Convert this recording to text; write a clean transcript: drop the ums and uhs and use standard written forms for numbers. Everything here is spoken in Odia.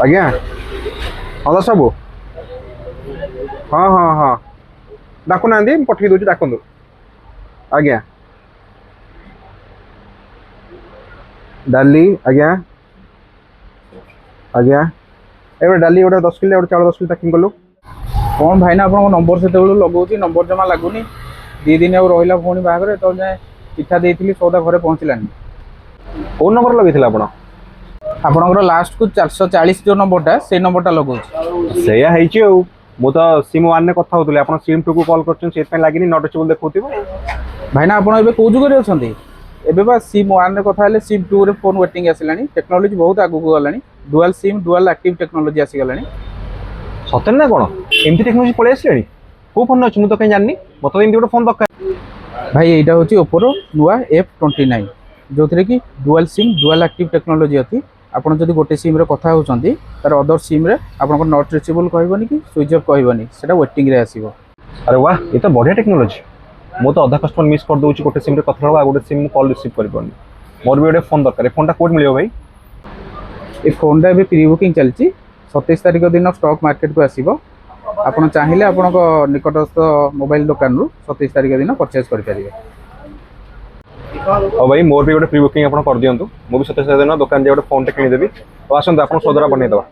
ଆଜ୍ଞା ହଁ ସବୁ ହଁ ହଁ ହଁ ଡାକୁନାହାନ୍ତି ମୁଁ ପଠେଇ ଦେଉଛି ଡାକନ୍ତୁ ଆଜ୍ଞା ଡାଲି ଆଜ୍ଞା ଆଜ୍ଞା ଏବେ ଡାଲି ଗୋଟେ 10 କିଲୋ ଗୋଟେ ଚାଉଳ 10 କିଲୋ ପ୍ୟାକିଂ କଲୁ। କ'ଣ ଭାଇନା ଆପଣଙ୍କ ନମ୍ବର ସେତେବେଳୁ ଲଗାଉଛି ନମ୍ବର ଜମା ଲାଗୁନି। 2 ଦିନ ଆଉ ରହିଲା ପୁଣି ବାହାଘର ଯେତେବେଳେ ଯାଏଁ ଚିଠା ଦେଇଥିଲି ସଉଦା ଘରେ ପହଞ୍ଚିଲାନି। କୋଉ ନମ୍ବର ଲଗେଇଥିଲେ ଆପଣ? ଆପଣଙ୍କର ଲାଷ୍ଟକୁ 440 ଯେଉଁ ନମ୍ବରଟା ସେଇ ନମ୍ବରଟା ଲଗାଉଛି। ସେଇଆ ହେଇଛି ଆଉ ମୁଁ ତ ସିମ୍ ୱାନରେ କଥା ହଉଥିଲି ଆପଣ ସିମ୍ ଟୁକୁ କଲ୍ କରୁଛନ୍ତି ସେଥିପାଇଁ ଲାଗିନି ନଟ୍ ରିଚେବଲ୍ ଦେଖଉଥିବ। ଭାଇନା ଆପଣ ଏବେ କେଉଁ ଯୁଗରେ ଅଛନ୍ତି? ଏବେ ବା ସିମ୍ ୱାନରେ କଥା ହେଲେ ସିମ୍ ଟୁରେ ଫୋନ୍ ୱେଟିଂ ଆସିଲାଣି। ଟେକ୍ନୋଲୋଜି ବହୁତ ଆଗକୁ ଗଲାଣି। Dual sim dual active technology ଆସିଗଲାଣି। ସତରେ ନା କଣ ଏମିତି ଟେକ୍ନୋଲୋଜି ପଳେଇ ଆସିଲାଣି? କୋଉ ଫୋନ୍ ଅଛି ମୁଁ ତ କାହିଁ ଜାଣିନି ମତେ ତ ଏମିତି ଗୋଟେ ଫୋନ୍ ଦରକାର। ଭାଇ ଏଇଟା ହେଉଛି ଓପୋର ନୂଆ F29 ଯେଉଁଥିରେ କି dual sim dual active technology ଅଛି। ଆପଣ ଯଦି ଗୋଟେ ସିମ୍ରେ କଥା ହେଉଛନ୍ତି ତାର ଅଦର ସିମ୍ରେ ଆପଣଙ୍କର ନଟ୍ ରିଚେବଲ୍ କହିବନି କି ସୁଇଚ୍ ଅଫ୍ କହିବନି, ସେଇଟା ୱେଟିଂରେ ଆସିବ। ଆରେ ୱାହ ଏ ତ ବଢିଆ ଟେକ୍ନୋଲୋଜି। ମୁଁ ତ ଅଧା କଷ୍ଟମର ମିସ୍ କରିଦେଉଛି ଗୋଟେ ସିମ୍ରେ କଥା ହେବା ଆଉ ଗୋଟେ ସିମ୍ ମୁଁ କଲ୍ ରିସିଭ୍ କରିପାରୁନି। ମୋର ବି ଗୋଟେ ଫୋନ୍ ଦରକାର ଏ ଫୋନ୍ଟା କୋଉଠି ମିଳିବ ଭାଇ? ଏ ଫୋନ୍ଟା ଏବେ ପ୍ରି ବୁକିଂ ଚାଲିଛି। 27 ତାରିଖ ଦିନ ଷ୍ଟକ୍ ମାର୍କେଟକୁ ଆସିବ। ଆପଣ ଚାହିଁଲେ ଆପଣଙ୍କ ନିକଟସ୍ଥ ମୋବାଇଲ ଦୋକାନରୁ 27 ତାରିଖ ଦିନ ପରଚେଜ୍ କରିପାରିବେ। ହଉ ଭାଇ ମୋର ବି ଗୋଟେ ପ୍ରି ବୁକିଂ ଆପଣ କରିଦିଅନ୍ତୁ। ମୁଁ ବି 27 ଦିନ ଦୋକାନ ଯାଇ ଗୋଟେ ଫୋନ୍ଟେ କିଣିଦେବି। ଆଉ ଆସନ୍ତୁ ଆପଣ ସୌଦାଟା ବନେଇଦେବା।